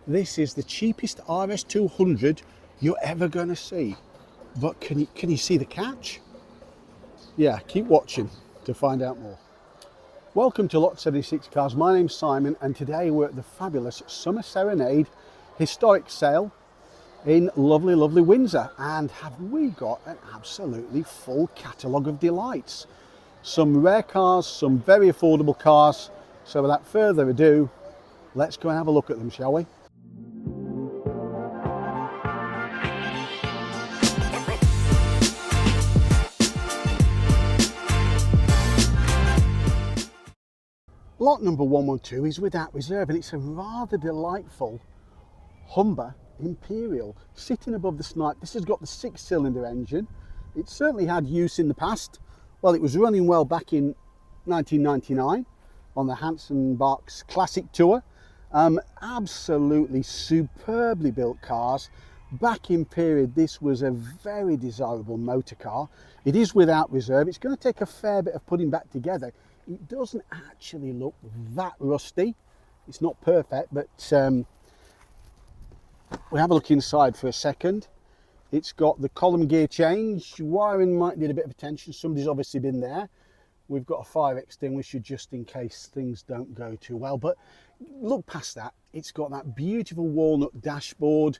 This is the cheapest RS200 you're ever going to see. But can you see the catch? Yeah, keep watching to find out more. Welcome to Lot 76 Cars. My name's Simon, and today we're at the fabulous Summer Serenade historic sale in lovely Windsor. And have we got an absolutely full catalogue of delights. Some rare cars, some very affordable cars. So without further ado, let's go and have a look at them, shall we? Lot number 112 is without reserve, and it's a rather delightful Humber Imperial sitting above the snipe. This has got the 6-cylinder engine. It certainly had use in the past. Well, it was running well back in 1999 on the Hanson Barks Classic Tour. Absolutely superbly built cars. Back in period, this was a very desirable motor car. It is without reserve. It's going to take a fair bit of putting back together. It doesn't actually look that rusty. It's not perfect, but we'll have a look inside for a second. It's got the column gear change. Wiring might need a bit of attention. Somebody's obviously been there. We've got a fire extinguisher just in case things don't go too well. But look past that. It's got that beautiful walnut dashboard.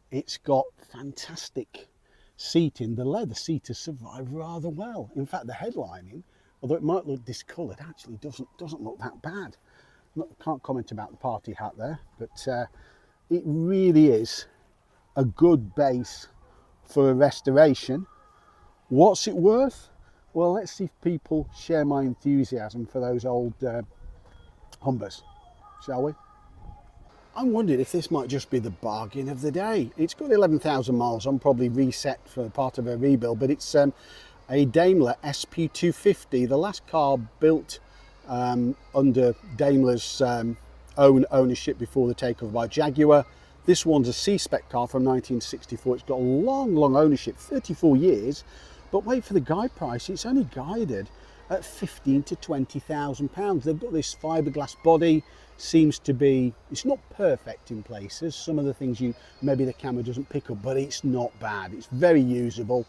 It's got fantastic seating. The leather seat has survived rather well. In fact, the headlining, although it might look discoloured, actually doesn't look that bad. Can't comment about the party hat there, but it really is a good base for a restoration. What's it worth? Well, let's see if people share my enthusiasm for those old Humbers, shall we? I'm wondering if this might just be the bargain of the day. It's got 11,000 miles on, probably reset for part of a rebuild, but it's a Daimler SP250, the last car built under Daimler's own ownership before the takeover by Jaguar. This one's a C-spec car from 1964. It's got a long ownership, 34 years, but wait for the guide price. It's only guided at £15,000 to £20,000. They've got this fiberglass body, seems to be, it's not perfect in places. Some of the things maybe the camera doesn't pick up, but it's not bad. It's very usable.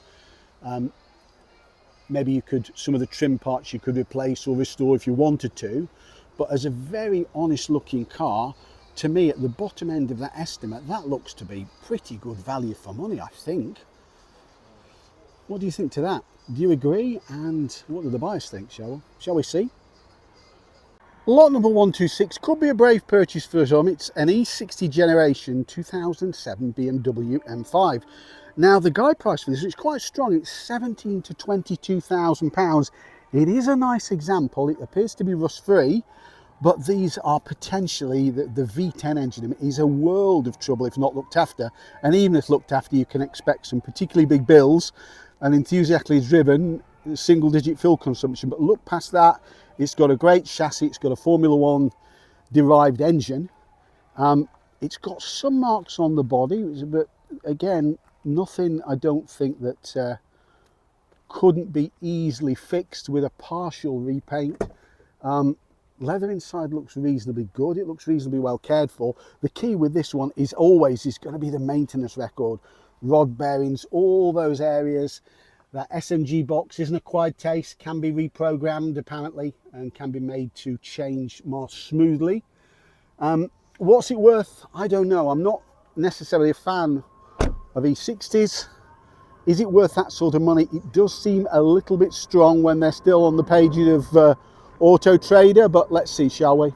Maybe some of the trim parts you could replace or restore if you wanted to, but as a very honest looking car, to me at the bottom end of that estimate, that looks to be pretty good value for money, I think. What do you think to that? Do you agree? And what do the buyers think, shall we see? Lot number 126 could be a brave purchase for some. It's an E60 generation 2007 BMW M5. Now the guide price for this is quite strong. It's £17,000 to £22,000. It is a nice example. It appears to be rust free, but these are potentially the V10 engine is a world of trouble if not looked after. And even if looked after, you can expect some particularly big bills and enthusiastically driven single-digit fuel consumption. But look past that. It's got a great chassis. It's got a Formula One derived engine. It's got some marks on the body, but again, nothing I don't think that couldn't be easily fixed with a partial repaint. Leather inside looks reasonably good. It looks reasonably well cared for. The key with this one is going to be the maintenance record. Rod bearings, all those areas. That SMG box is an acquired taste, can be reprogrammed apparently, and can be made to change more smoothly. What's it worth? I don't know. I'm not necessarily a fan of E60s. Is it worth that sort of money? It does seem a little bit strong when they're still on the pages of Auto Trader, but let's see, shall we?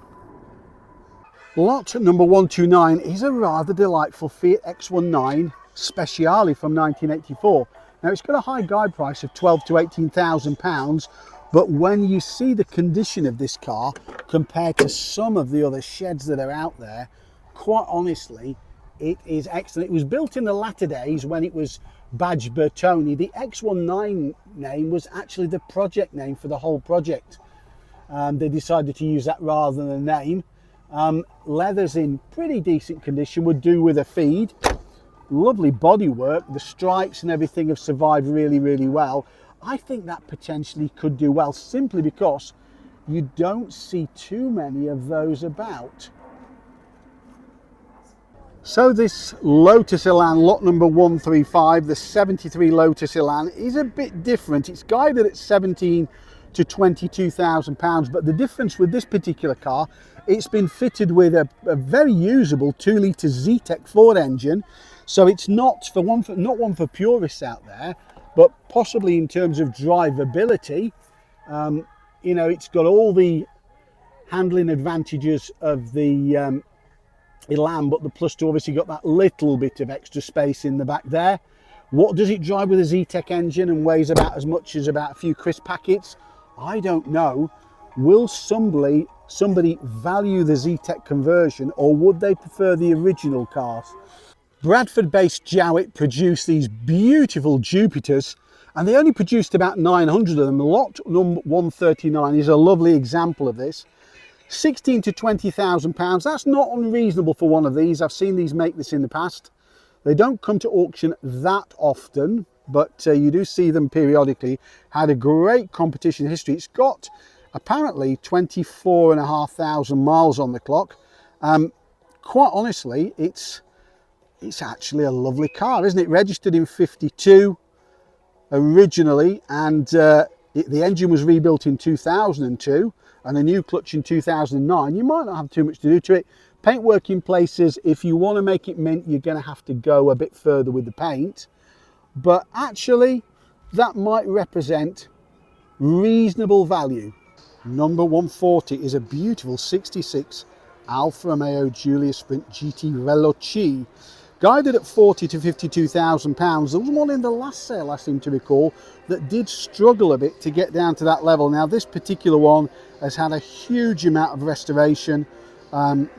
Lot number 129 is a rather delightful Fiat X19 Speciale from 1984. Now it's got a high guide price of £12,000 to £18,000, but when you see the condition of this car compared to some of the other sheds that are out there, quite honestly, it is excellent. It was built in the latter days when it was badged Bertoni. The X19 name was actually the project name for the whole project. They decided to use that rather than a name. Leather's in pretty decent condition, would do with a feed. Lovely bodywork, the stripes and everything have survived really well. I think that potentially could do well simply because you don't see too many of those about. So this Lotus Elan, lot number 135, the 73 Lotus Elan, is a bit different. It's guided at 17 to 22,000 pounds, but the difference with this particular car, it's been fitted with a very usable 2-litre Z-Tech Ford engine. So it's not one for purists out there, but possibly in terms of drivability, you know, it's got all the handling advantages of the Elan, but the Plus 2 obviously got that little bit of extra space in the back there. What does it drive with a Z-Tech engine and weighs about as much as about a few crisp packets? I don't know. Will somebody value the Z-Tech conversion, or would they prefer the original cars? Bradford-based Jowett produced these beautiful Jupiters, and they only produced about 900 of them. Lot number 139 is a lovely example of this. 16 to 20,000 pounds, that's not unreasonable for one of these. I've seen these make this in the past. They don't come to auction that often, but you do see them periodically. Had a great competition history. It's got apparently 24,500 miles on the clock. Quite honestly, it's actually a lovely car, isn't it? Registered in 52 originally, and the engine was rebuilt in 2002 and a new clutch in 2009. You might not have too much to do to it. Paintwork in places. If you want to make it mint, you're going to have to go a bit further with the paint, but actually that might represent reasonable value. Number 140 is a beautiful 66 Alfa Romeo Giulia Sprint GT Veloce, guided at 40 to 52,000 pounds. There was one in the last sale, I seem to recall, that did struggle a bit to get down to that level. Now this particular one has had a huge amount of restoration,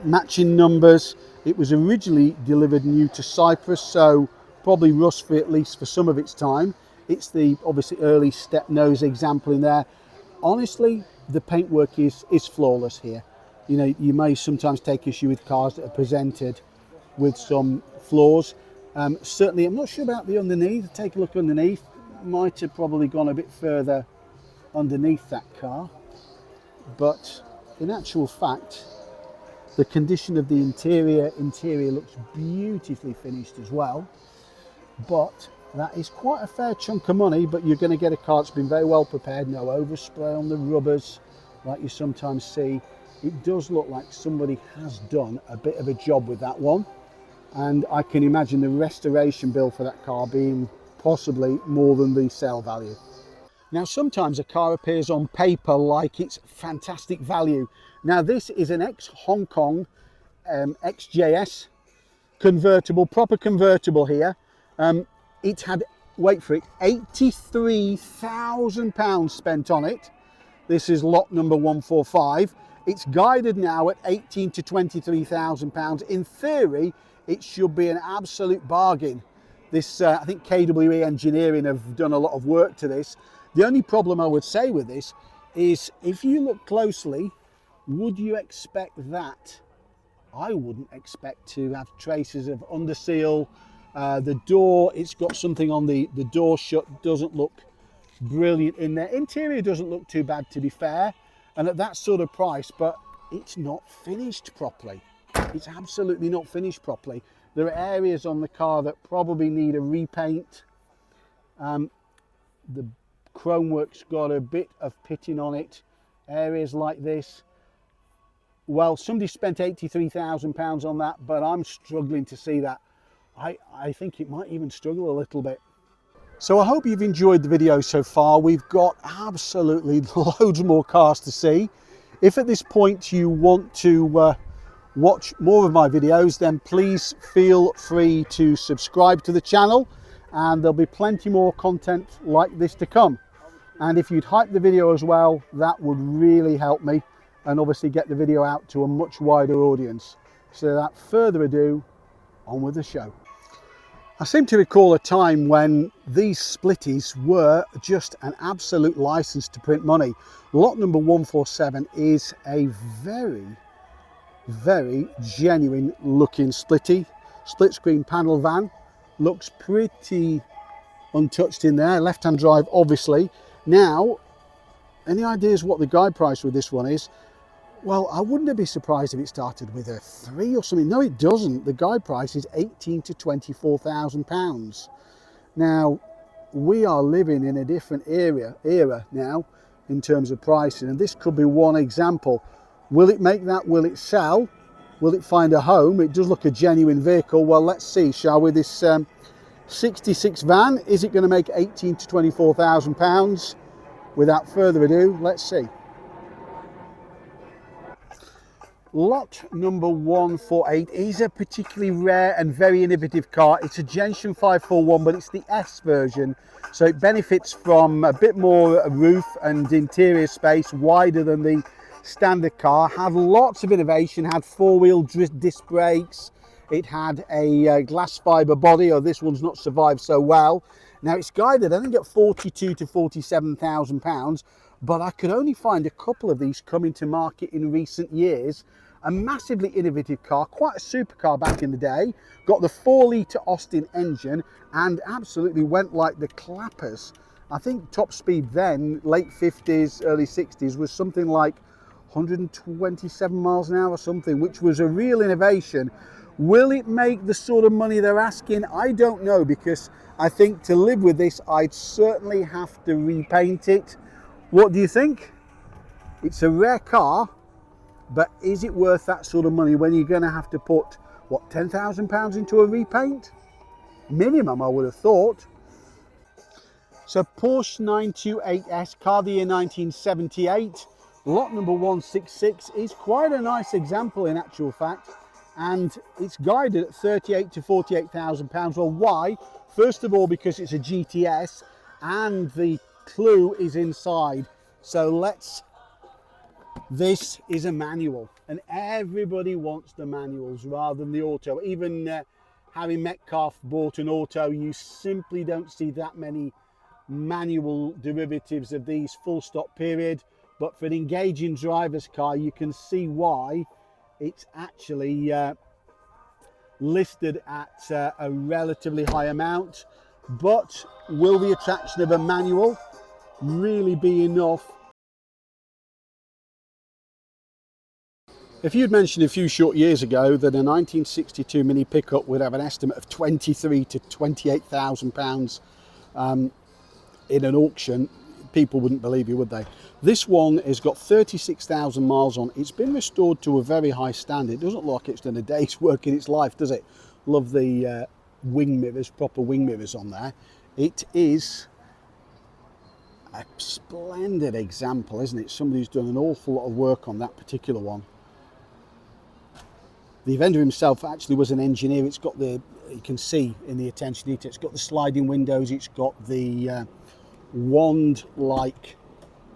matching numbers. It was originally delivered new to Cyprus, so probably rust free at least for some of its time. It's the obviously early step nose example in there. Honestly, the paintwork is flawless here. You know, you may sometimes take issue with cars that are presented with some flaws. Certainly, I'm not sure about the underneath. Take a look underneath. Might have probably gone a bit further underneath that car. But in actual fact, the condition of the interior looks beautifully finished as well. But that is quite a fair chunk of money, but you're going to get a car that's been very well prepared. No overspray on the rubbers like you sometimes see. It does look like somebody has done a bit of a job with that one. And I can imagine the restoration bill for that car being possibly more than the sale value. Now sometimes a car appears on paper like it's fantastic value. Now this is an ex-Hong Kong XJS convertible, proper convertible here. It had, wait for it, 83,000 pounds spent on it. This is lot number 145. It's guided now at 18 to 23,000 pounds. In theory, it should be an absolute bargain. This, I think KWE Engineering have done a lot of work to this. The only problem I would say with this is if you look closely, would you expect that? I wouldn't expect to have traces of underseal. The door, it's got something on the door shut, doesn't look brilliant in there. Interior doesn't look too bad, to be fair, and at that sort of price, but it's not finished properly. It's absolutely not finished properly. There are areas on the car that probably need a repaint. The chrome work's got a bit of pitting on it. Areas like this. Well, somebody spent 83,000 pounds on that, but I'm struggling to see that. I think it might even struggle a little bit. So I hope you've enjoyed the video so far. We've got absolutely loads more cars to see. If at this point you want to watch more of my videos, then please feel free to subscribe to the channel, and there'll be plenty more content like this to come. And if you'd hype the video as well, that would really help me and obviously get the video out to a much wider audience. So without further ado, on with the show. I seem to recall a time when these splitties were just an absolute license to print money. Lot number 147 is a very, very genuine looking splitty. Split screen panel van. Looks pretty untouched in there. Left hand drive obviously. Now, any ideas what the guide price with this one is? Well, I wouldn't be surprised if it started with a 3 or something. No, it doesn't. The guide price is £18,000 to £24,000. Now, we are living in a different era now in terms of pricing, and this could be one example. Will it make that? Will it sell? Will it find a home? It does look a genuine vehicle. Well, let's see, shall we? This 66 van, is it going to make £18,000 to £24,000? Without further ado, let's see. Lot number 148 is a particularly rare and very innovative car. It's a Gentian 541, but it's the S version, so it benefits from a bit more roof and interior space, wider than the standard car. Had lots of innovation, had four-wheel disc brakes, it had a glass fibre body, or this one's not survived so well. Now it's guided, I think, at £42,000 to £47,000, but I could only find a couple of these coming to market in recent years. A massively innovative car, quite a supercar back in the day. Got the 4-litre Austin engine and absolutely went like the clappers. I think top speed then, late 50s, early 60s, was something like 127 miles an hour or something, which was a real innovation. Will it make the sort of money they're asking? I don't know, because I think to live with this, I'd certainly have to repaint it. What do you think? It's a rare car, but is it worth that sort of money when you're going to have to put, what, £10,000 into a repaint? Minimum, I would have thought. So Porsche 928S, car of the year 1978, lot number 166, is quite a nice example in actual fact, and it's guided at £38,000 to £48,000. Well, why? First of all, because it's a GTS and the clue is inside. So this is a manual, and everybody wants the manuals rather than the auto. Even Harry Metcalf bought an auto. You simply don't see that many manual derivatives of these, full stop, period. But for an engaging driver's car, you can see why it's actually listed at a relatively high amount. But will the attraction of a manual really be enough? If you'd mentioned a few short years ago that a 1962 Mini pickup would have an estimate of £23,000 to £28,000 in an auction, people wouldn't believe you, would they? This one has got 36,000 miles on. It's been restored to a very high standard. It doesn't look like it's done a day's work in its life, does it? Love the wing mirrors, proper wing mirrors on there. It is a splendid example, isn't it? Somebody's done an awful lot of work on that particular one. The inventor himself actually was an engineer. It's got the, you can see in the attention detail, it's got the sliding windows, it's got the wand-like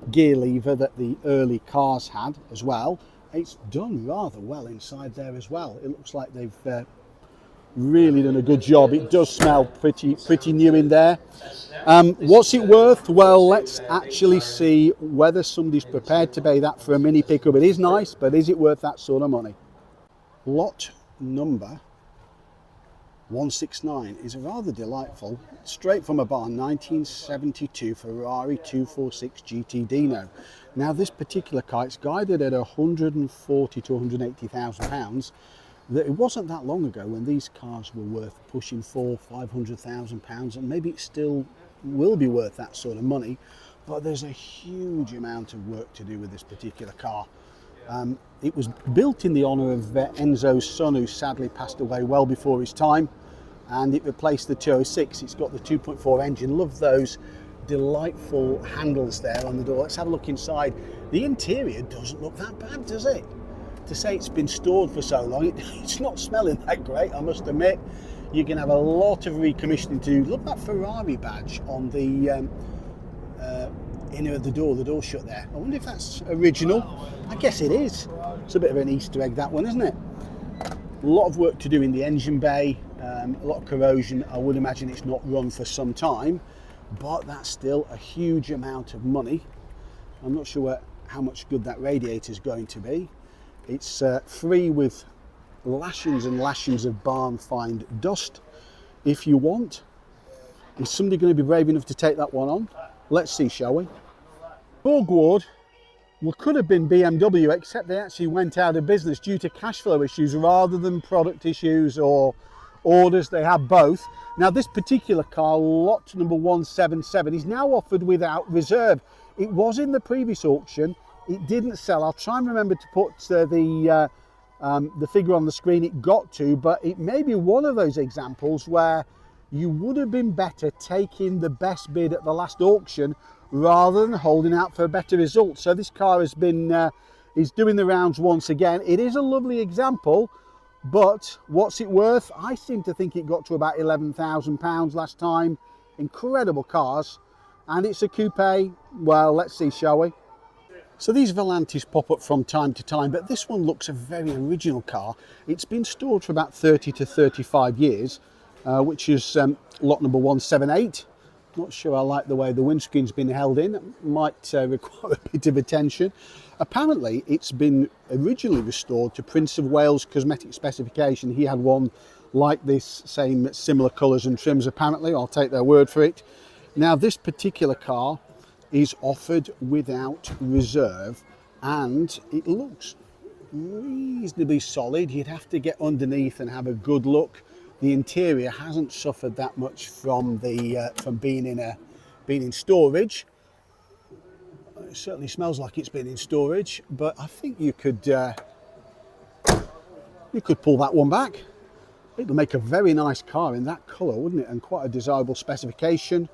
gear lever that the early cars had as well. It's done rather well inside there as well. It looks like they've really done a good job. It does smell pretty new in there. What's it worth? Well, let's actually see whether somebody's prepared to pay that for a Mini pickup. It is nice, but is it worth that sort of money? Lot number 169 is a rather delightful, straight from a barn, 1972 Ferrari 246 GT Dino. Now this particular car, it's guided at £140,000 to £180,000. It wasn't that long ago when these cars were worth pushing £400,000-500,000, and maybe it still will be worth that sort of money, but there's a huge amount of work to do with this particular car. It was built in the honour of Enzo's son, who sadly passed away well before his time, and it replaced the 206. It's got the 2.4 engine. Love those delightful handles there on the door. Let's have a look inside. The interior doesn't look that bad, does it? To say it's been stored for so long, it's not smelling that great, I must admit. You can have a lot of recommissioning to do. Look at that Ferrari badge on the inner of the door shut there. I wonder if that's original. I guess it is. It's a bit of an Easter egg, that one, isn't it? A lot of work to do in the engine bay, a lot of corrosion. I would imagine it's not run for some time, but that's still a huge amount of money. I'm not sure how much good that radiator is going to be. It's free with lashings and lashings of barn find dust if you want. Is somebody going to be brave enough to take that one on? Let's see, shall we? Borgward Well, could have been BMW, except they actually went out of business due to cash flow issues rather than product issues or orders. They have both. Now, this particular car, lot number 177, is now offered without reserve. It was in the previous auction. It didn't sell. I'll try and remember to put the figure on the screen it got to, but it may be one of those examples where you would have been better taking the best bid at the last auction rather than holding out for a better result. So this car has been is doing the rounds once again. It is a lovely example, but what's it worth? I seem to think it got to about £11,000 last time. Incredible cars, and it's a coupe. Well, let's see, shall we? So these Volantis pop up from time to time, but this one looks a very original car. It's been stored for about 30 to 35 years, which is lot number 178. Not sure I like the way the windscreen's been held in. It might require a bit of attention. Apparently, it's been originally restored to Prince of Wales cosmetic specification. He had one like this, similar colours and trims apparently. I'll take their word for it. Now, this particular car is offered without reserve, and it looks reasonably solid. You'd have to get underneath and have a good look. The interior hasn't suffered that much from being in storage. It certainly smells like it's been in storage, but I think you could pull that one back. It'll make a very nice car in that colour, wouldn't it? And quite a desirable specification.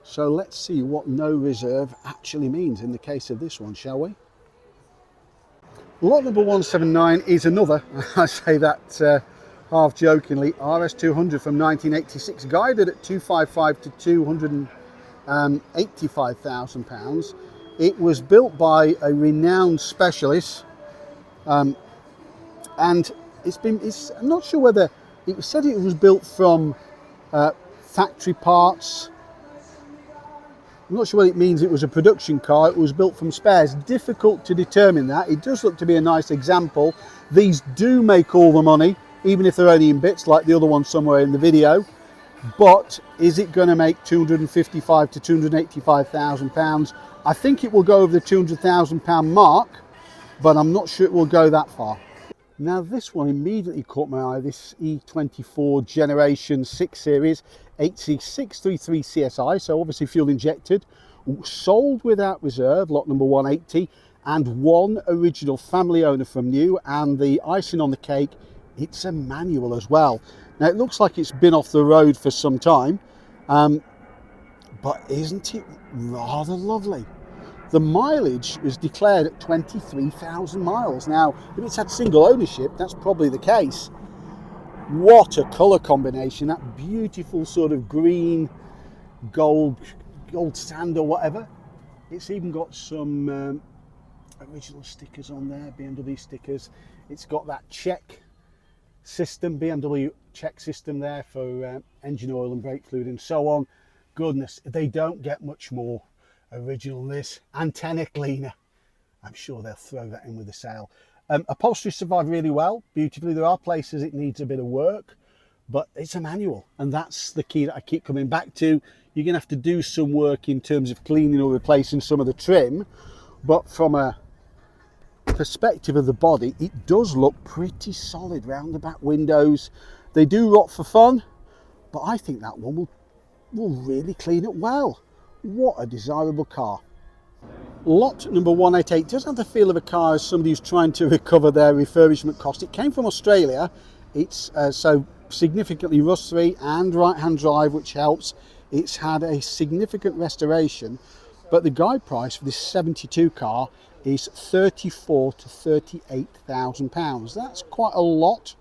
So let's see what no reserve actually means in the case of this one, shall we? Lot number 179 is another, I say that half jokingly, RS200 from 1986, guided at 255 to 285,000 £. It was built by a renowned specialist, and I'm not sure whether it said it was built from factory parts. I'm not sure what it means. It was a production car. It was built from spares. Difficult to determine that. It does look to be a nice example. These do make all the money, even if they're only in bits like the other one somewhere in the video. But is it going to make 255 to 285,000 £? I think it will go over the £200,000 mark, but I'm not sure it will go that far. Now, this one immediately caught my eye, this E24 Generation 6 Series HC633 CSI, so obviously fuel injected, sold without reserve, lot number 180, and one original family owner from new, and the icing on the cake, it's a manual as well. Now, it looks like it's been off the road for some time, but isn't it rather lovely? The mileage is declared at 23,000 miles. Now, if it's had single ownership, that's probably the case. What a colour combination, that beautiful sort of green, gold sand or whatever. It's even got some original stickers on there, BMW stickers. It's got that check system, BMW check system there for engine oil and brake fluid and so on. Goodness, they don't get much more original than this. Antenna cleaner, I'm sure they'll throw that in with the sale. Upholstery survived really well, beautifully. There are places it needs a bit of work, but it's a manual, and that's the key that I keep coming back to. You're going to have to do some work in terms of cleaning or replacing some of the trim, but from a perspective of the body, it does look pretty solid round the back windows. They do rot for fun, but I think that one will really clean it well. What a desirable car. Lot number 188 does have the feel of a car as somebody who's trying to recover their refurbishment cost. It came from Australia. It's so significantly rust-free and right-hand drive, which helps. It's had a significant restoration, but the guide price for this 72 car is 34 to 38,000 £. That's quite a lot.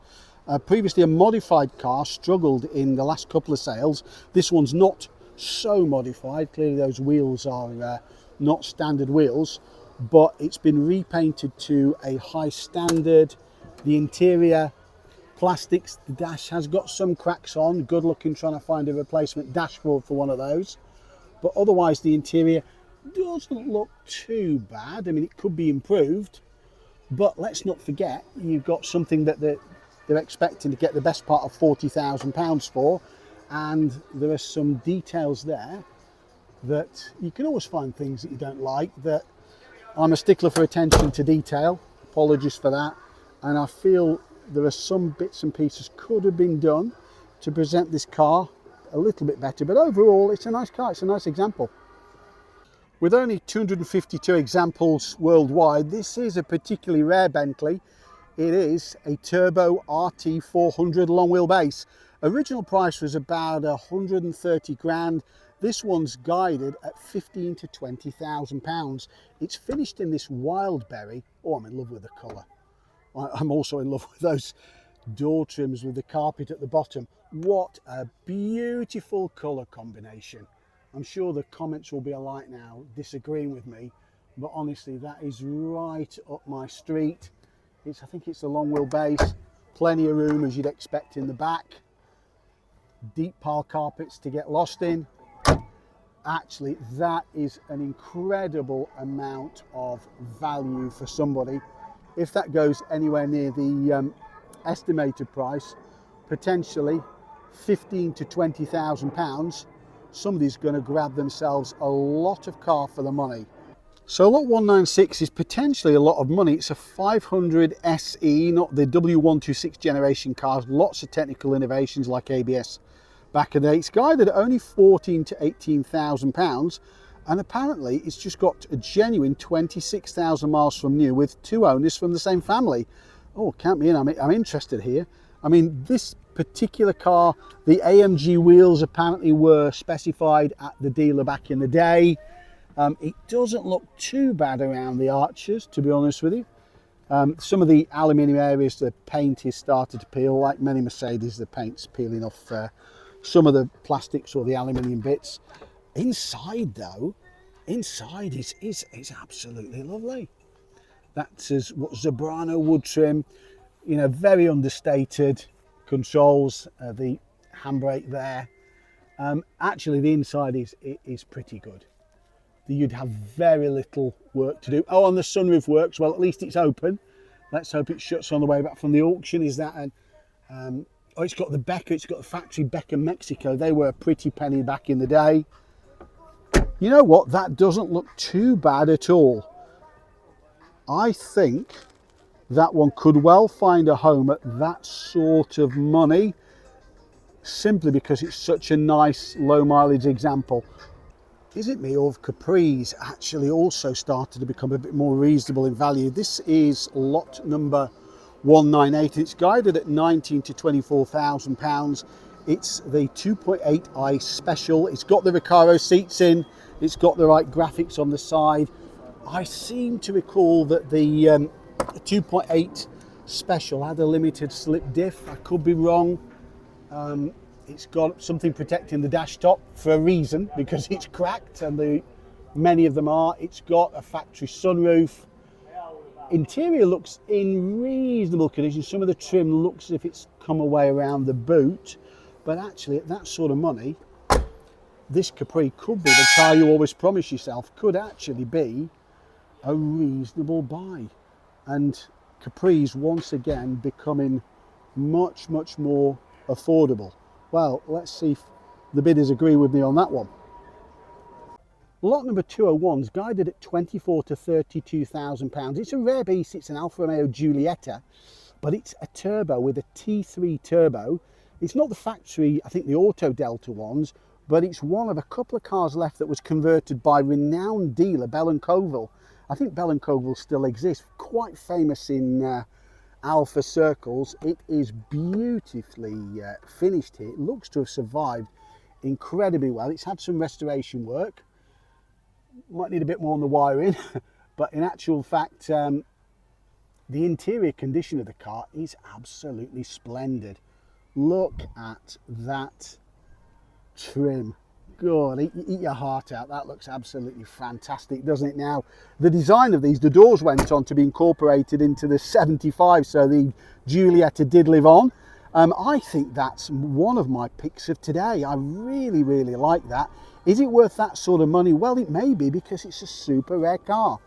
Previously a modified car struggled in the last couple of sales. This one's not so modified. Clearly those wheels are not standard wheels, but it's been repainted to a high standard. The interior plastics, the dash has got some cracks on. Good looking, trying to find a replacement dashboard for one of those, but otherwise the interior doesn't look too bad. I mean, it could be improved, but let's not forget you've got something that they're expecting to get the best part of £40,000 for, and there are some details there that you can always find things that you don't like, that I'm a stickler for attention to detail, apologies for that, and I feel there are some bits and pieces could have been done to present this car a little bit better, but overall it's a nice car, it's a nice example. With only 252 examples worldwide, this is a particularly rare Bentley. It is a turbo RT400 long wheelbase. Original price was about 130 grand. This one's guided at 15 to 20,000 pounds. It's finished in this wild berry. Oh, I'm in love with the colour. I'm also in love with those door trims with the carpet at the bottom. What a beautiful colour combination. I'm sure the comments will be alike now, disagreeing with me, but honestly, that is right up my street. I think it's a long wheelbase, plenty of room as you'd expect in the back, deep pile carpets to get lost in. Actually, that is an incredible amount of value for somebody. If that goes anywhere near the estimated price, potentially 15 to 20,000 pounds, somebody's going to grab themselves a lot of car for the money. So lot 196 is potentially a lot of money. It's a 500 SE, not the W126 generation cars. Lots of technical innovations like ABS back in the day. It's guided at only 14 to 18,000 pounds, and apparently it's just got a genuine 26,000 miles from new with 2 owners from the same family. Oh, count me in, I'm interested here. I mean, this particular car, the AMG wheels apparently were specified at the dealer back in the day. It doesn't look too bad around the arches, to be honest with you. Some of the aluminium areas, the paint is started to peel. Like many Mercedes, the paint's peeling off some of the plastics or the aluminium bits. Inside though, inside is absolutely lovely. That's what Zebrano wood trim, you know, very understated controls, the handbrake there. Actually, the inside is pretty good. You'd have very little work to do. Oh, and the sunroof works. Well, at least it's open. Let's hope it shuts on the way back from the auction. Is that an oh, it's got the Becker, it's got the factory Becker Mexico. They were a pretty penny back in the day. You know what, that doesn't look too bad at all. I think that one could well find a home at that sort of money, simply because it's such a nice low mileage example. Is it me, or have Capris actually also started to become a bit more reasonable in value? This is lot number 198. It's guided at 19 to 24,000 pounds. It's the 2.8i Special. It's got the Recaro seats in. It's got the right graphics on the side. I seem to recall that the 2.8 Special had a limited slip diff. I could be wrong. It's got something protecting the dash top for a reason, because it's cracked, and many of them are. It's got a factory sunroof. Interior looks in reasonable condition. Some of the trim looks as if it's come away around the boot, but actually at that sort of money, this Capri could be the car you always promise yourself, could actually be a reasonable buy. And Capri's once again becoming much, much more affordable. Well, let's see if the bidders agree with me on that one. Lot number 201 is guided at 24 to 32,000 pounds. It's a rare beast. It's an Alfa Romeo Giulietta, but it's a turbo with a T3 turbo. It's not the factory, I think the Auto Delta ones, but it's one of a couple of cars left that was converted by renowned dealer Bell & Coville. I think Bell & Coville still exists, quite famous in Alfa circles. It is beautifully finished here. It looks to have survived incredibly well. It's had some restoration work. Might need a bit more on the wiring, but in actual fact, the interior condition of the car is absolutely splendid. Look at that trim. God, eat your heart out. That looks absolutely fantastic, doesn't it? Now, the design of these, the doors went on to be incorporated into the 75, so the Giulietta did live on. I think that's one of my picks of today. I really, really like that. Is it worth that sort of money? Well, it may be, because it's a super rare car.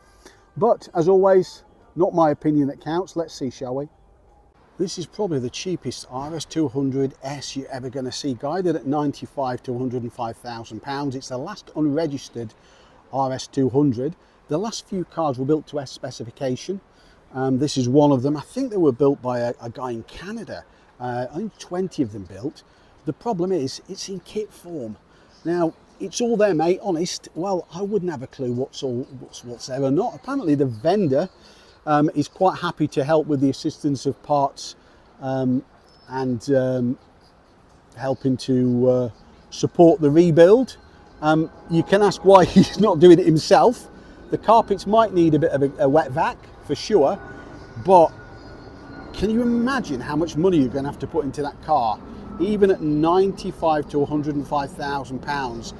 But as always, not my opinion that counts. Let's see, shall we? This is probably the cheapest RS200S you're ever going to see, guided at 95 to 105,000 pounds. It's the last unregistered RS200. The last few cars were built to S specification. This is one of them. I think they were built by a guy in Canada. I think 20 of them built. The problem is it's in kit form. Now, it's all there, mate, honest. Well, I wouldn't have a clue what's there or not. Apparently the vendor is quite happy to help with the assistance of parts and helping to support the rebuild. You can ask why he's not doing it himself. The carpets might need a bit of a wet vac for sure, but can you imagine how much money you're going to have to put into that car? Even at 95 to 105,000 pounds,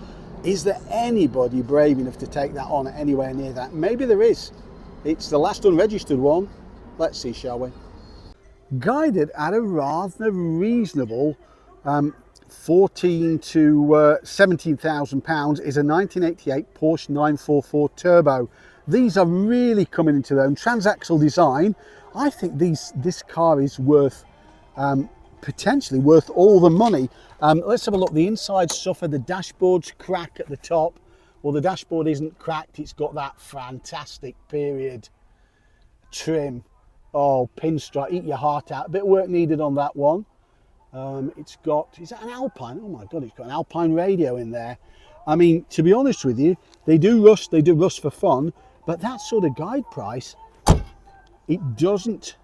is there anybody brave enough to take that on anywhere near that? Maybe there is. It's the last unregistered one. Let's see, shall we? Guided at a rather reasonable 14 to 17,000 pounds is a 1988 Porsche 944 Turbo. These are really coming into their own. Transaxle design. I think this car is worth potentially worth all the money. Let's have a look. The inside suffered. The dashboard's crack at the top. Well, the dashboard isn't cracked. It's got that fantastic period trim. Oh, pinstripe, eat your heart out. A bit of work needed on that one. It's got, is that an Alpine? Oh my God, it's got an Alpine radio in there. I mean, to be honest with you, they do rust for fun, but that sort of guide price, it doesn't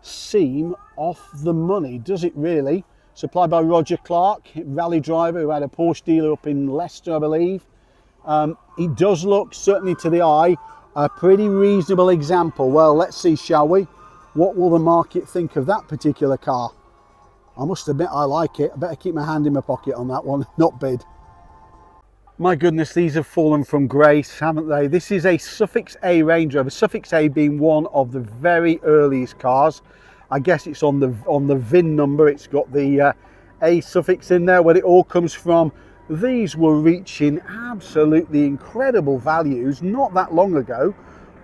seem off the money, does it really? Supplied by Roger Clark, rally driver who had a Porsche dealer up in Leicester, I believe. It does look, certainly to the eye, a pretty reasonable example. Well, let's see, shall we? What will the market think of that particular car? I must admit, I like it. I better keep my hand in my pocket on that one, not bid. My goodness, these have fallen from grace, haven't they? This is a Suffix A Range Rover, Suffix A being one of the very earliest cars. I guess it's on the VIN number. It's got the A suffix in there, where it all comes from. These were reaching absolutely incredible values not that long ago,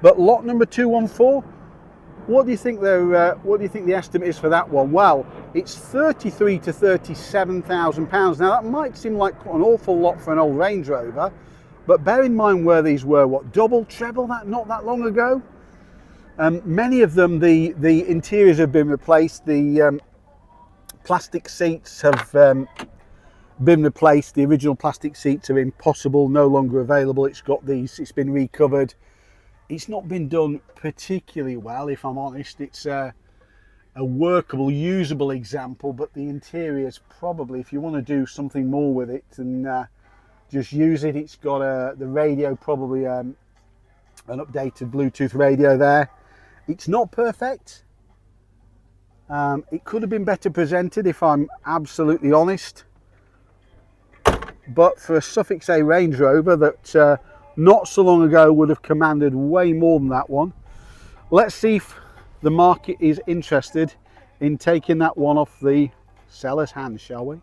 but lot number 214. What do you think the estimate is for that one? Well, it's 33 to 37,000 pounds. Now that might seem like an awful lot for an old Range Rover, but bear in mind where these were, what, double, treble, that not that long ago. Many of them, the interiors have been replaced. The plastic seats have been replaced. The original plastic seats are impossible, no longer available. It's been recovered. It's not been done particularly well, if I'm honest. It's a workable, usable example, but the interiors probably, if you want to do something more with it and just use it, it's got the radio, probably an updated Bluetooth radio there. It's not perfect. It could have been better presented, if I'm absolutely honest. But for a Suffix A Range Rover that not so long ago would have commanded way more than that one, let's see if the market is interested in taking that one off the seller's hands, shall we?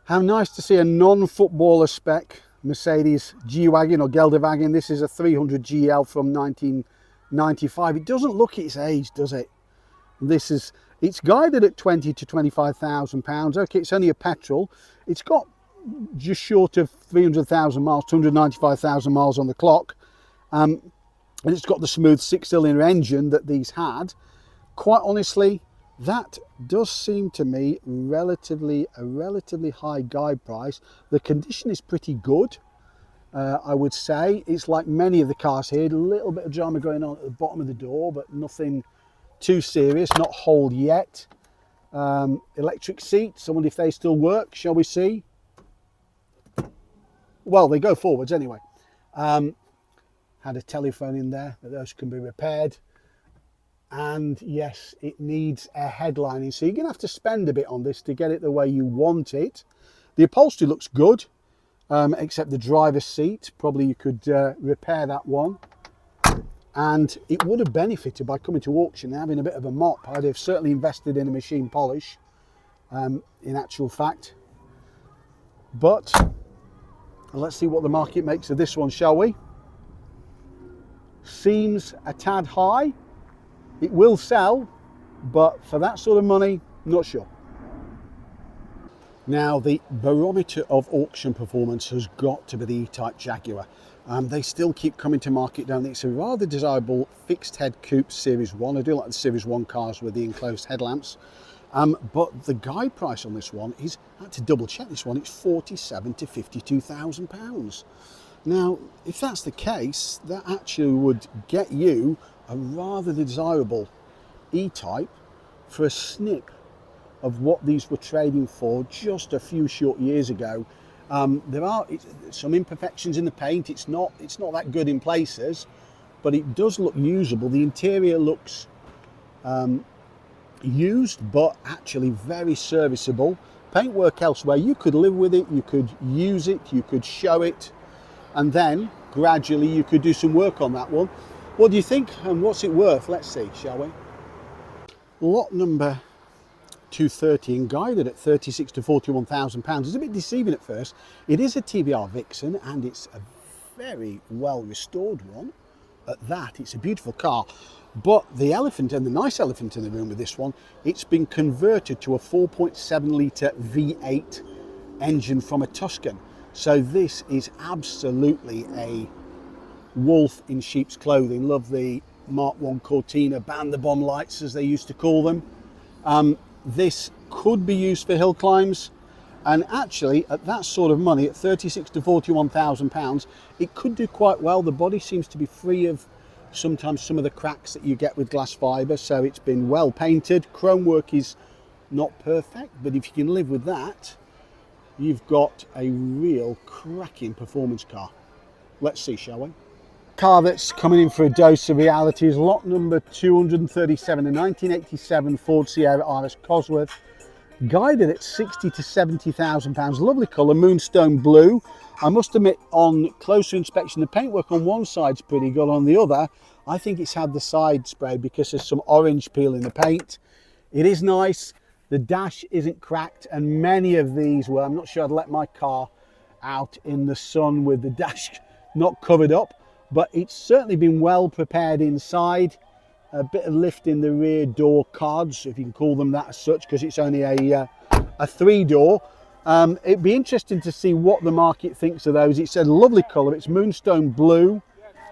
How nice to see a non-footballer spec Mercedes G-Wagon or Gelderwagen. This is a 300 GL from 1995. It doesn't look its age, does it? It's guided at 20 to 25,000 pounds. Okay, it's only a petrol. It's got just short of 300,000 miles, 295,000 miles on the clock. And it's got the smooth 6-cylinder engine that these had. Quite honestly, that does seem to me a relatively high guide price. The condition is pretty good, I would say. It's like many of the cars here, a little bit of drama going on at the bottom of the door, but nothing too serious, not whole yet. Electric seats, I wonder if they still work, shall we see? Well, they go forwards anyway. Had a telephone in there, but those can be repaired. And yes, it needs a headlining, so you're gonna have to spend a bit on this to get it the way you want it. The upholstery looks good, except the driver's seat. Probably you could repair that one. And it would have benefited by coming to auction and having a bit of a mop. I'd have certainly invested in a machine polish, in actual fact. But let's see what the market makes of this one, shall we? Seems a tad high. It will sell, but for that sort of money, not sure. Now, the barometer of auction performance has got to be the E-Type Jaguar. They still keep coming to market, don't they? It's a rather desirable fixed head coupe Series 1. I do like the Series 1 cars with the enclosed headlamps. But the guide price on this one is, I had to double check this one, it's £47,000 to £52,000. Now, if that's the case, that actually would get you a rather desirable E-Type for a snip of what these were trading for just a few short years ago. There are some imperfections in the paint. It's not that good in places, but it does look usable. The interior looks used, but actually very serviceable. Paintwork elsewhere, you could live with it, you could use it, you could show it, and then gradually you could do some work on that one. What do you think, and what's it worth? Let's see, shall we? Lot number 230 and guided at 36 to 41,000 pounds. It's a bit deceiving at first. It is a TBR Vixen, and it's a very well restored one. At that, it's a beautiful car. But the elephant, and the nice elephant in the room with this one, it's been converted to a 4.7 litre V8 engine from a Tuscan. So this is absolutely a wolf in sheep's clothing. Love the Mark I Cortina band the bomb lights, as they used to call them. This could be used for hill climbs, and actually at that sort of money, at 36 to 41,000 pounds, it could do quite well. The body seems to be free of sometimes some of the cracks that you get with glass fibre, so it's been well painted. Chrome work is not perfect, but if you can live with that, you've got a real cracking performance car. Let's see, shall we? Car that's coming in for a dose of reality is lot number 237, a 1987 Ford Sierra RS Cosworth, guided at 60 to 70,000 pounds. Lovely colour, moonstone blue. I must admit, on closer inspection, the paintwork on one side's pretty good. On the other, I think it's had the side spray because there's some orange peel in the paint. It is nice. The dash isn't cracked, and many of these were, I'm not sure I'd let my car out in the sun with the dash not covered up, but it's certainly been well prepared inside. A bit of lift in the rear door cards, if you can call them that as such, because it's only a 3-door. It'd be interesting to see what the market thinks of those. It's a lovely colour, it's moonstone blue.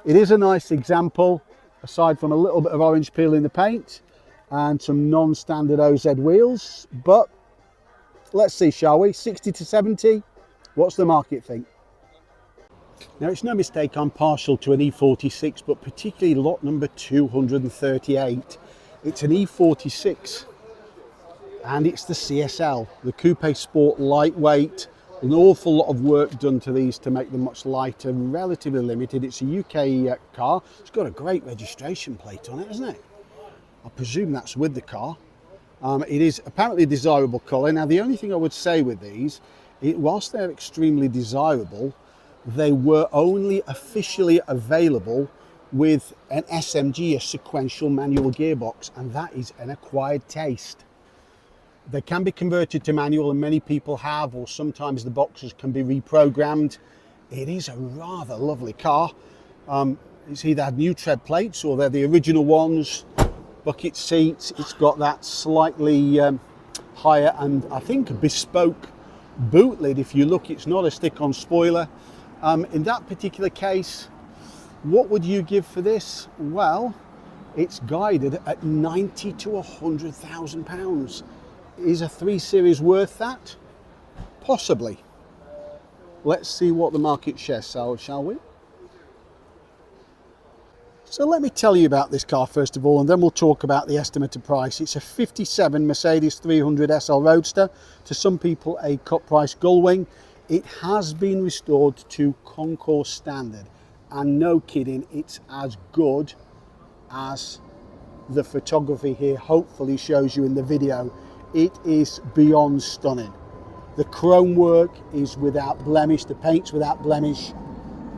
It is a nice example, aside from a little bit of orange peel in the paint and some non-standard OZ wheels. But let's see, shall we? 60 to 70, what's the market think? Now, it's no mistake I'm partial to an E46, but particularly lot number 238. It's an E46, and it's the CSL, the Coupe Sport lightweight. An awful lot of work done to these to make them much lighter, relatively limited. It's a UK car. It's got a great registration plate on it, hasn't it? I presume that's with the car. It is apparently a desirable colour. Now, the only thing I would say with these, whilst they're extremely desirable, they were only officially available with an SMG, a sequential manual gearbox, and that is an acquired taste. They can be converted to manual, and many people have, or sometimes the boxes can be reprogrammed. It is a rather lovely car. It's either had new tread plates or they're the original ones. Bucket seats, it's got that slightly higher and I think a bespoke boot lid. If you look, it's not a stick-on spoiler. In that particular case, what would you give for this? Well, it's guided at 90 to 100,000 pounds. Is a 3 Series worth that? Possibly. Let's see what the market shares, shall we? So let me tell you about this car first of all, and then we'll talk about the estimated price. It's a 57 Mercedes 300 SL Roadster, to some people a cut price gullwing. It has been restored to concours standard, and no kidding, it's as good as the photography here hopefully shows you in the video. It is beyond stunning. The chrome work is without blemish, the paint's without blemish.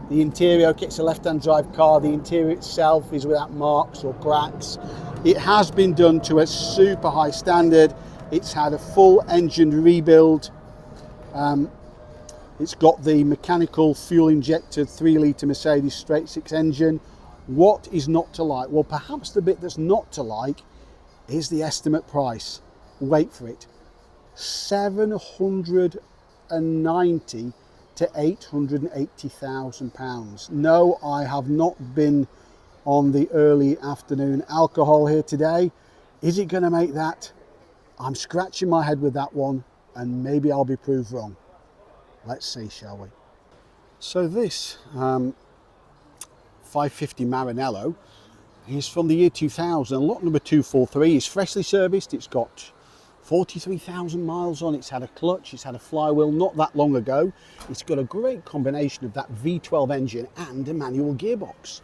The interior, okay, it's a left-hand drive car, the interior itself is without marks or cracks. It has been done to a super high standard. It's had a full engine rebuild. It's got the mechanical fuel injected 3-litre Mercedes straight 6 engine. What is not to like? Well, perhaps the bit that's not to like is the estimate price. Wait for it. 790 to £880,000. No, I have not been on the early afternoon alcohol here today. Is it going to make that? I'm scratching my head with that one, and maybe I'll be proved wrong. Let's see, shall we? So this 550 Maranello is from the year 2000, lot number 243. It's freshly serviced. It's got 43,000 miles on. It's had a clutch, it's had a flywheel not that long ago. It's got a great combination of that V12 engine and a manual gearbox.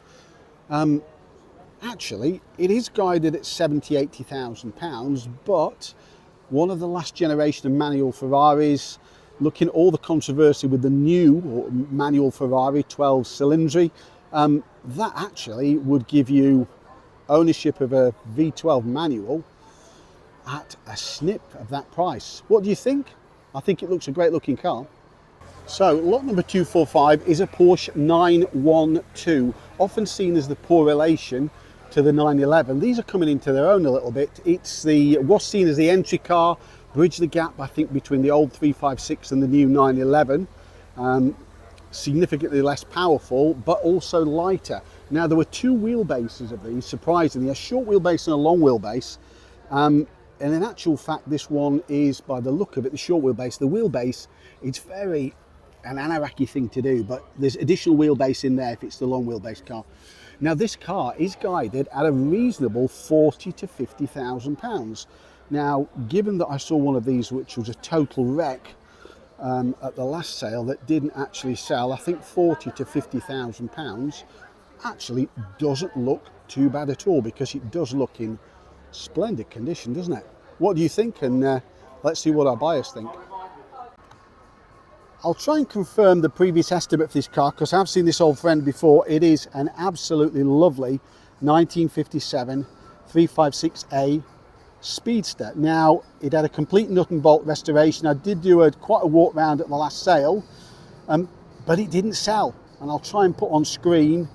Actually, it is guided at 70,000 to 80,000 pounds, but one of the last generation of manual Ferraris, looking at all the controversy with the new manual Ferrari 12 cylindry, that actually would give you ownership of a V12 manual at a snip of that price. What do you think? I think it looks a great looking car. So lot number 245 is a Porsche 912, often seen as the poor relation to the 911. These are coming into their own a little bit. It's what's seen as the entry car, bridge the gap I think between the old 356 and the new 911. Significantly less powerful, but also lighter. Now there were two wheelbases of these, surprisingly, a short wheelbase and a long wheelbase. And in actual fact, this one is, by the look of it, the short wheelbase. The wheelbase, it's very an Anaraki thing to do, but there's additional wheelbase in there if it's the long wheelbase car. Now this car is guided at a reasonable 40 to 50,000 pounds. Now, given that I saw one of these which was a total wreck at the last sale that didn't actually sell, I think 40 to 50,000 pounds actually doesn't look too bad at all, because it does look in splendid condition, doesn't it? What do you think? And let's see what our buyers think. I'll try and confirm the previous estimate for this car, because I've seen this old friend before. It is an absolutely lovely 1957 356A Speedster. Now, it had a complete nut and bolt restoration. I did do quite a walk round at the last sale, but it didn't sell. And I'll try and put on screen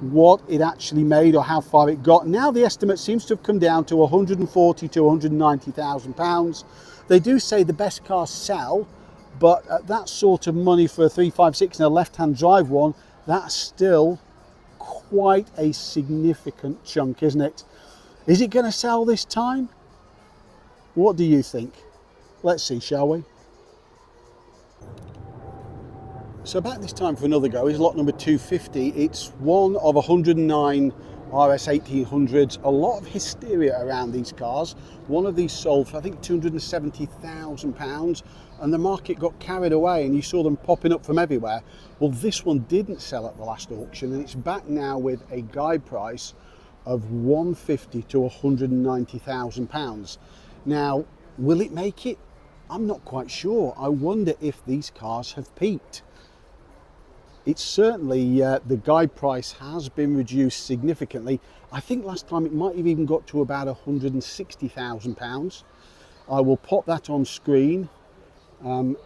what it actually made or how far it got. Now the estimate seems to have come down to 140 to 190,000 pounds. They do say the best cars sell, but at that sort of money for a 356 and a left-hand drive one, that's still quite a significant chunk, isn't it? Is it going to sell this time? What do you think? Let's see, shall we? So back this time for another go is lot number 250. It's one of 109 RS 1800s. A lot of hysteria around these cars. One of these sold for I think £270,000, and the market got carried away and you saw them popping up from everywhere. Well, this one didn't sell at the last auction, and it's back now with a guide price of 150 to 190,000 pounds. Now, will it make it? I'm not quite sure. I wonder if these cars have peaked. It's certainly, the guide price has been reduced significantly. I think last time it might have even got to about 160,000 pounds. I will pop that on screen and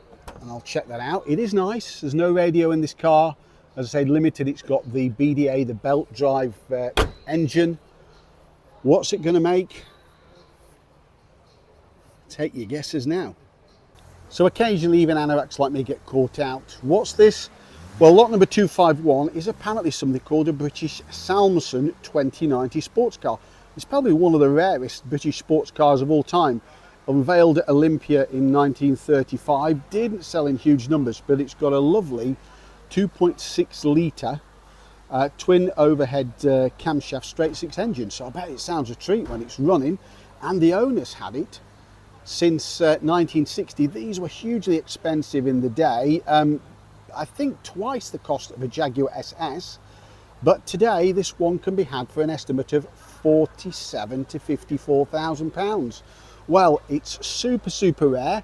I'll check that out. It is nice. There's no radio in this car. As I say, limited. It's got the BDA, the belt drive engine. What's it going to make? Take your guesses now. So occasionally even anoraks like me get caught out. What's this? Well, lot number 251 is apparently something called a British Salmson 2090 sports car. It's probably one of the rarest British sports cars of all time. Unveiled at Olympia in 1935, didn't sell in huge numbers, but it's got a lovely 2.6 litre twin overhead camshaft straight six engine. So I bet it sounds a treat when it's running, and the owners had it since 1960. These were hugely expensive in the day. I think twice the cost of a Jaguar SS, but today this one can be had for an estimate of 47 to 54,000 pounds. Well, it's super rare.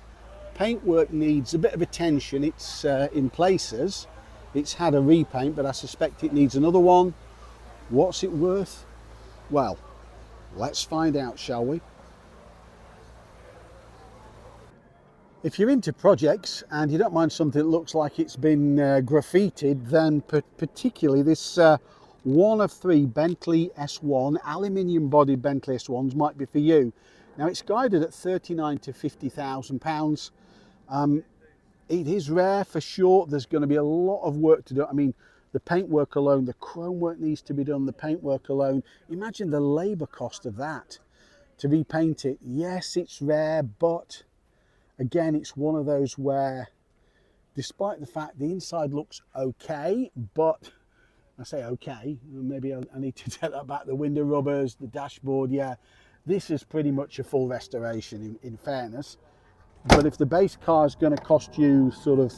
Paintwork needs a bit of attention. It's in places. It's had a repaint, but I suspect it needs another one. What's it worth? Well, let's find out, shall we? If you're into projects and you don't mind something that looks like it's been graffitied, then particularly this one of three Bentley S1, aluminium bodied Bentley S1s might be for you. Now it's guided at 39 to 50,000 pounds. it is rare for sure. There's going to be a lot of work to do. I mean, the paintwork alone, the chrome work needs to be done, the paintwork alone. Imagine the labour cost of that to repaint it. Yes, it's rare, but again, it's one of those where, despite the fact the inside looks okay, but I say okay, maybe I need to take that back. The window rubbers, the dashboard, yeah, this is pretty much a full restoration in fairness. But if the base car is going to cost you sort of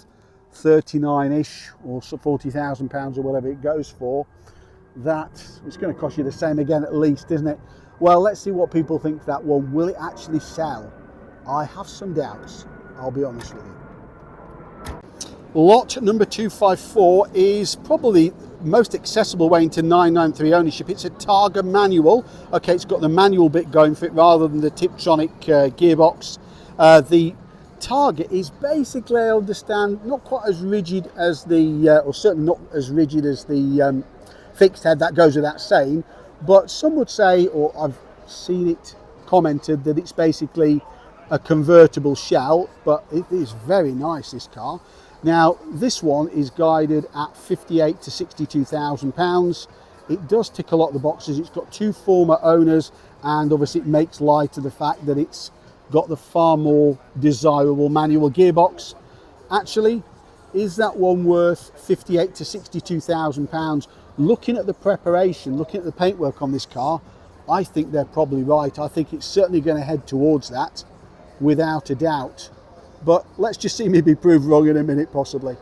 39-ish or £40,000 or whatever it goes for, that it's going to cost you the same again at least, isn't it? Well, let's see what people think of that one. Will it actually sell? I have some doubts, I'll be honest with you. Lot number 254 is probably most accessible way into 993 ownership. It's a Targa manual. Okay, it's got the manual bit going for it rather than the Tiptronic gearbox. The Targa is basically, I understand, not quite as rigid as the, or certainly not as rigid as the fixed head, that goes without saying, but some would say, or I've seen it commented, that it's basically a convertible shell, but it is very nice, this car. Now, this one is guided at £58,000 to £62,000. It does tick a lot of the boxes. It's got 2 former owners, and obviously it makes light of the fact that it's got the far more desirable manual gearbox. Actually, is that one worth £58,000 to £62,000? Looking at the preparation, looking at the paintwork on this car, I think they're probably right. I think it's certainly going to head towards that, without a doubt. But let's just see me be proved wrong in a minute, possibly.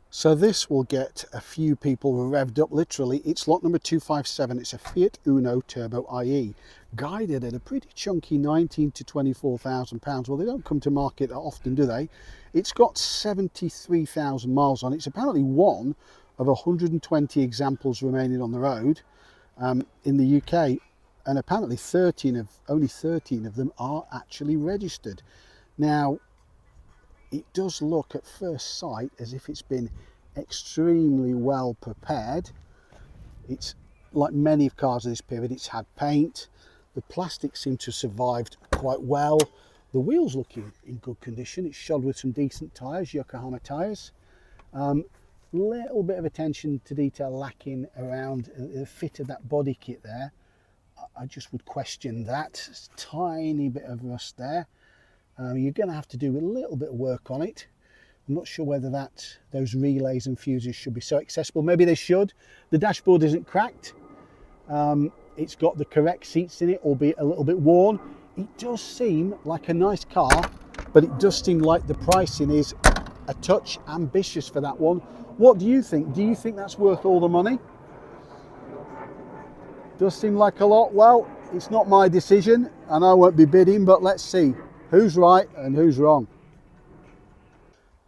So this will get a few people revved up, literally. It's lot number 257. It's a Fiat Uno Turbo IE, guided at a pretty chunky £19,000 to £24,000. Well, they don't come to market that often, do they? It's got 73,000 miles on it. It's apparently one of 120 examples remaining on the road in the UK. And apparently only 13 of them are actually registered. Now, it does look at first sight as if it's been extremely well prepared. It's like many of cars of this period, it's had paint. The plastic seems to have survived quite well. The wheels look in good condition. It's shod with some decent tyres, Yokohama tyres. Little bit of attention to detail lacking around the fit of that body kit there. I just would question that. It's a tiny bit of rust there. You're going to have to do a little bit of work on it. I'm not sure whether those relays and fuses should be so accessible. Maybe they should. The dashboard isn't cracked. It's got the correct seats in it, albeit a little bit worn. It does seem like a nice car, but it does seem like the pricing is a touch ambitious for that one. What do you think? Do you think that's worth all the money? Does seem like a lot. Well, it's not my decision and I won't be bidding, but let's see who's right and who's wrong.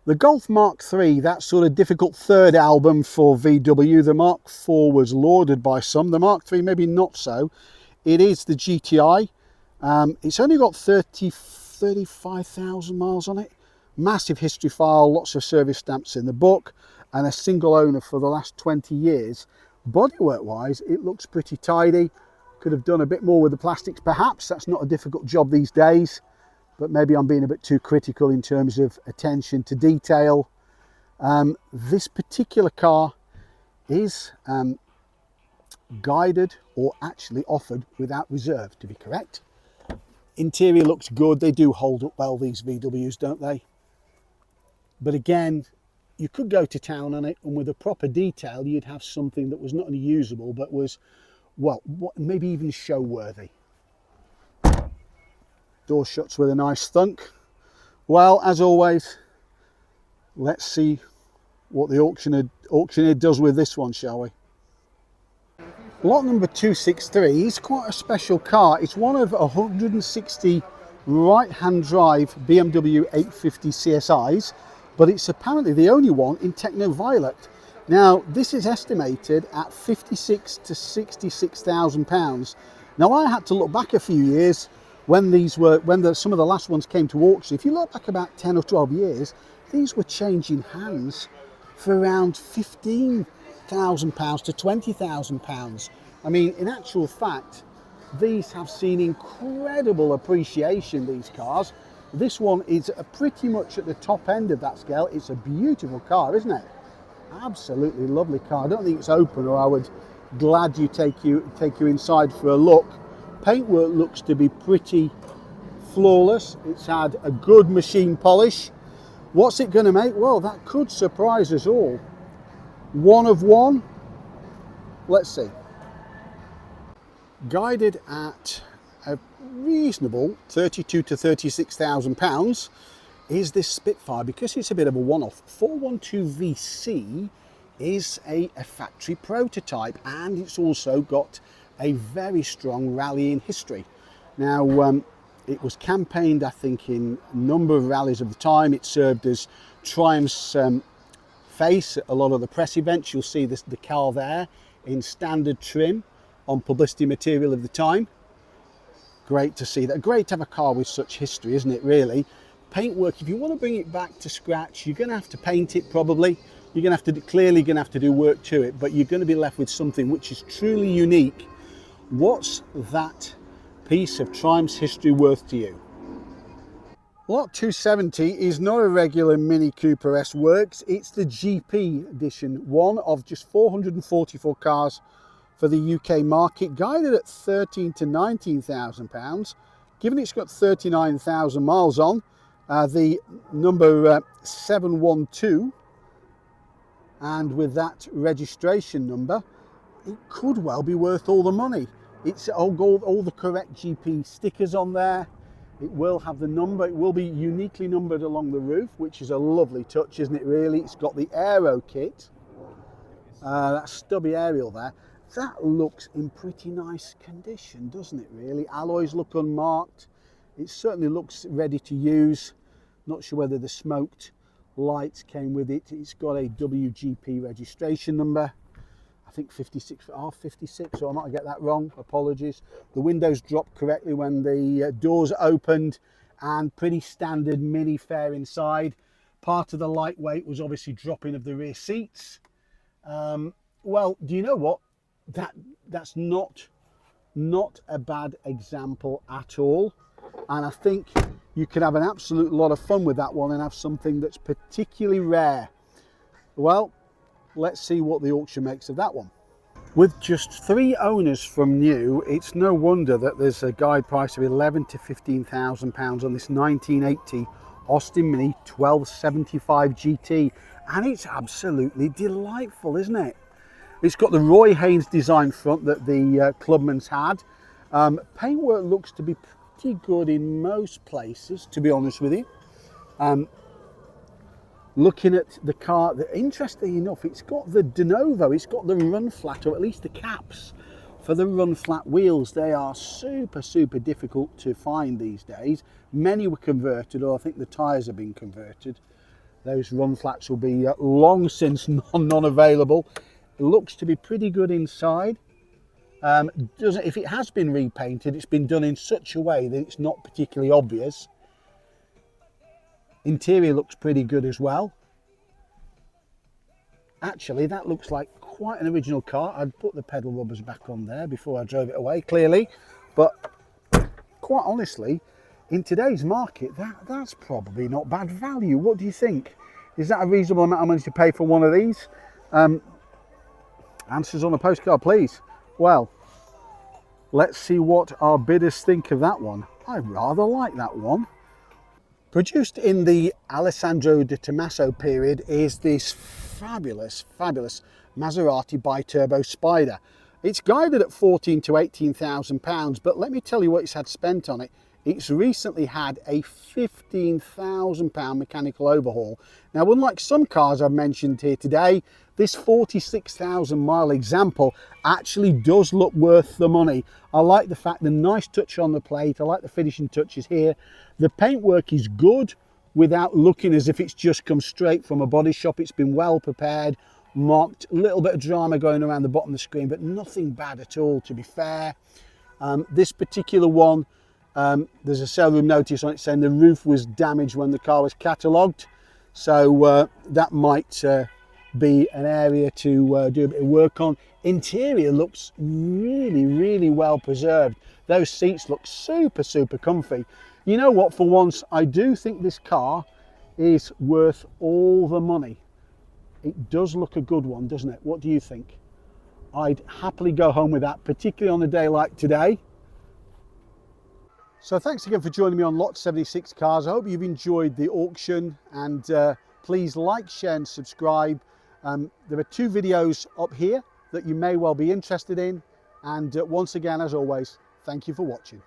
The Golf Mark III, that sort of difficult third album for VW. The Mark IV was lauded by some. The Mark III maybe not so. It is the GTI. It's only got 35,000 miles on it. Massive history file, lots of service stamps in the book, and a single owner for the last 20 years. Bodywork wise, it looks pretty tidy. Could have done a bit more with the plastics perhaps. That's not a difficult job these days, but maybe I'm being a bit too critical in terms of attention to detail. This particular car is guided, or actually offered without reserve, to be correct. Interior looks good. They do hold up well, these VWs, don't they? But again, you could go to town on it, and with a proper detail you'd have something that was not only usable but was, well, maybe even show worthy. Door shuts with a nice thunk. Well, as always, let's see what the auctioneer does with this one, shall we? Lot number 263 is quite a special car. It's one of 160 right-hand drive BMW 850 CSIs, but it's apparently the only one in Techno Violet. Now, this is estimated at £56,000 to £66,000. Now, I had to look back a few years when some of the last ones came to auction. If you look back about 10 or 12 years, these were changing hands for around £15,000 to £20,000. I mean, in actual fact, these have seen incredible appreciation, these cars. this one is pretty much at the top end of that scale. It's a beautiful car, isn't it? Absolutely lovely car. I don't think it's open, or I would gladly take you inside for a look. Paintwork looks to be pretty flawless. It's had a good machine polish. What's it going to make? Well, that could surprise us all. One of one. Let's see. Guided at a reasonable 32 to 36,000 pounds is this Spitfire, because it's a bit of a one-off. 412 VC is a factory prototype, and it's also got a very strong rallying history. Now, it was campaigned, I think, in a number of rallies of the time. It served as Triumph's face at a lot of the press events. You'll see the car there in standard trim on publicity material of the time. Great to see that. Great to have a car with such history, isn't it, really? Paintwork, if you want to bring it back to scratch, you're going to have to paint it probably. You're going to have to, clearly going to have to do work to it, but you're going to be left with something which is truly unique. What's that piece of Triumph's history worth to you? Lot 270 is not a regular Mini Cooper S Works, it's the GP edition, one of just 444 cars for the UK market, guided at 13 to 19,000 pounds. Given it's got 39,000 miles on, the number 712, and with that registration number, it could well be worth all the money. It's all the correct GP stickers on there. It will have the number. It will be uniquely numbered along the roof, which is a lovely touch, isn't it, really? It's got the aero kit, that stubby aerial there. That looks in pretty nice condition, doesn't it, really? Alloys look unmarked. It certainly looks ready to use. Not sure whether the smoked lights came with it. It's got a WGP registration number. I think 56, R56, or I might get that wrong, apologies. The windows dropped correctly when the doors opened, and pretty standard Mini fare inside. Part of the lightweight was obviously dropping of the rear seats. Well, do you know what? That's not a bad example at all. And I think you could have an absolute lot of fun with that one and have something that's particularly rare. Well, let's see what the auction makes of that one. With just 3 owners from new, it's no wonder that there's a guide price of 11 to 15,000 pounds on this 1980 Austin Mini 1275 GT, and it's absolutely delightful, isn't it? It's got the Roy Haynes design front that the Clubman's had. Paintwork looks to be pretty good in most places, to be honest with you. Looking at the car, interestingly enough, it's got the de novo, it's got the run flat, or at least the caps for the run flat wheels. They are super difficult to find these days. Many were converted, or I think the tyres have been converted. Those run flats will be long since non-available. It looks to be pretty good inside. If it has been repainted, it's been done in such a way that it's not particularly obvious. Interior looks pretty good as well. Actually, that looks like quite an original car. I'd put the pedal rubbers back on there before I drove it away, clearly. But quite honestly, in today's market, that's probably not bad value. What do you think? Is that a reasonable amount of money to pay for one of these? Answers on a postcard, please. Well, let's see what our bidders think of that one. I rather like that one. Produced in the Alessandro de Tomaso period is this fabulous Maserati bi-turbo Spider. It's guided at 14 to 18,000 pounds, but let me tell you what it's had spent on it. It's recently had a 15,000 pound mechanical overhaul. Now, unlike some cars I've mentioned here today, this 46,000 mile example actually does look worth the money. I like the fact, the nice touch on the plate. I like the finishing touches here. The paintwork is good without looking as if it's just come straight from a body shop. It's been well prepared, marked, a little bit of drama going around the bottom of the screen, but nothing bad at all, to be fair. This particular one, there's a sale room notice on it saying the roof was damaged when the car was catalogued, so that might be an area to do a bit of work on. Interior looks really well preserved. Those seats look super comfy. You know what, for once, I do think this car is worth all the money. It does look a good one, doesn't it? What do you think? I'd happily go home with that, particularly on a day like today. So thanks again for joining me on Lot 76 Cars. I hope you've enjoyed the auction, and please like, share and subscribe. There are 2 videos up here that you may well be interested in, and once again, as always, thank you for watching.